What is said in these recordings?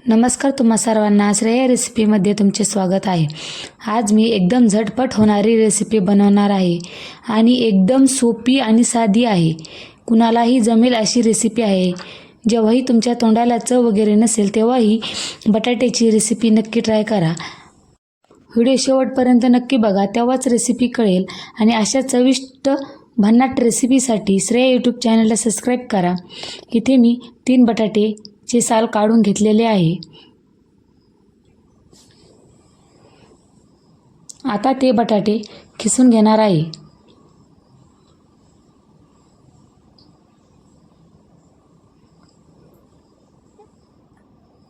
नमस्कार तुम्हा सर्वांना श्रेया रेसिपीमध्ये तुमचे स्वागत आहे। आज मी एकदम झटपट होणारी रेसिपी बनवणार आहे आणि एकदम सोपी आणि साधी आहे। कुणालाही जमेल अशी रेसिपी आहे। जेव्हाही तुमच्या तोंडाला चव वगैरे नसेल तेव्हाही बटाट्याची रेसिपी नक्की ट्राय करा। व्हिडिओ शेवटपर्यंत नक्की बघा, तेव्हाच रेसिपी कळेल। आणि अशा चविष्ट भन्नाट रेसिपीसाठी श्रेया यूट्यूब चॅनलला सबस्क्राईब करा। इथे मी 3 बटाटे चे साल काढून घेतलेले आहे। आता ते बटाटे खिसून घेणार आहे।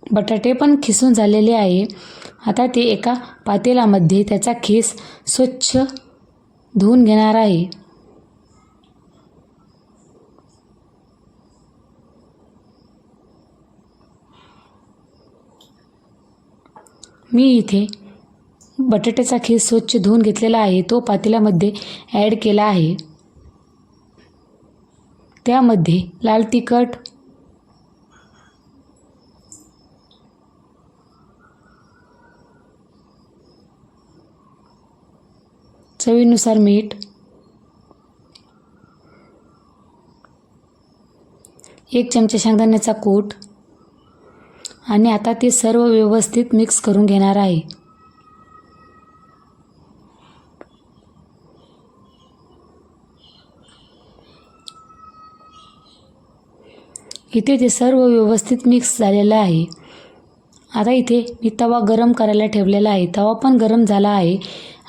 बटाटे पण खिसून झालेले आहे। आता ते एका पातेल्यामध्ये त्याचा खिस स्वच्छ धुवून घेणार आहे। मी इथे बटाट्याचा खिस स्वच्छ धुवून घेतलेला आहे, तो पातेल्यामध्ये ॲड केला आहे। त्यामध्ये लाल तिखट, चवीनुसार मीठ, 1 चमचा शेंगदाण्याचा कूट आणि आता ते सर्व व्यवस्थित मिक्स करून घेणार आहे। इथे ते सर्व व्यवस्थित मिक्स झालेलं आहे। आता इथे मी तवा गरम करायला ठेवलेला आहे। तवा पण गरम झाला आहे।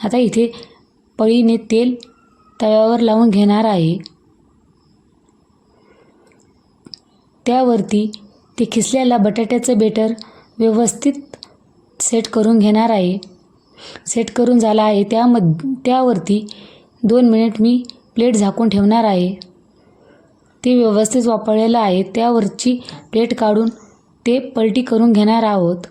आता इथे पळीने तेल तव्यावर लावून घेणार आहे। त्यावरती ते खिसलेला बटाट्याचं बेटर व्यवस्थित सेट करून घेणार आहे। सेट करून झाला आहे। त्यावरती 2 मिनिट मी प्लेट झाकून ठेवणार आहे। ते व्यवस्थित वाफळलेलं आहे। त्यावरची प्लेट काढून ते पलटी करून घेणार आहोत।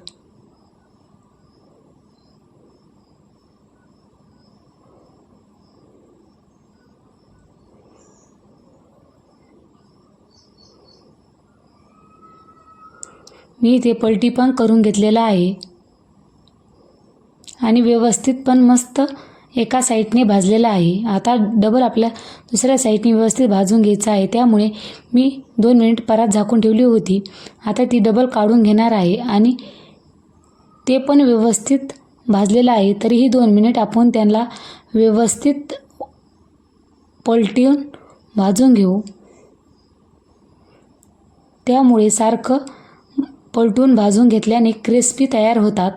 मी ते पलटी पण करून घेतलेला आहे आणि व्यवस्थित पण मस्त एका साईडने भाजलेला आहे। आता डबल आपल्या दुसऱ्या साईडने व्यवस्थित भाजून घ्यायचं आहे। त्यामुळे मी 2 मिनिट परत झाकून ठेवली होती। आता ती डबल काढून घेणार आहे आणि ते पण व्यवस्थित भाजलेलं आहे। तरीही 2 मिनिट आपण त्यांना व्यवस्थित पलटून भाजून घेऊ। त्यामुळे सारखं पलटून भाजून घेतल्याने क्रिस्पी तयार होतात।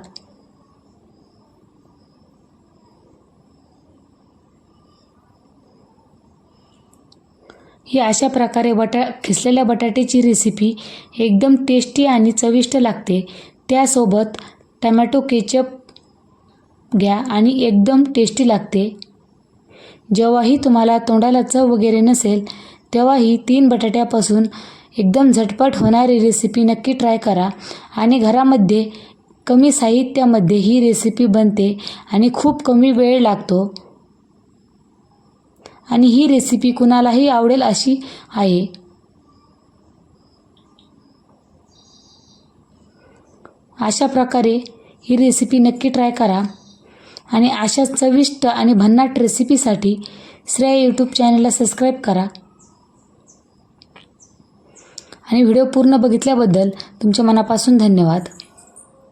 ही अशा प्रकारे खिसलेल्या बटाट्याची रेसिपी एकदम टेस्टी आणि चविष्ट लागते। त्यासोबत टोमॅटो केचप घ्या आणि एकदम टेस्टी लागते। जेव्हाही तुम्हाला तोंडाला चव वगैरे नसेल तेव्हाही 3 बटाट्यापासून एकदम झटपट होणारी रेसिपी नक्की ट्राय करा। आणि घरामध्ये कमी साहित्यामध्ये ही रेसिपी बनते आणि खूप कमी वेळ लागतो आणि ही रेसिपी कुणालाही आवडेल अशी आहे। अशा प्रकारे ही रेसिपी नक्की ट्राय करा आणि अशा चविष्ट आणि भन्नाट रेसिपीसाठी श्रेया यूट्यूब चॅनलला सबस्क्राईब करा। आणि व्हिडिओ पूर्ण बघितल्याबद्दल तुमच्या मनापासून धन्यवाद।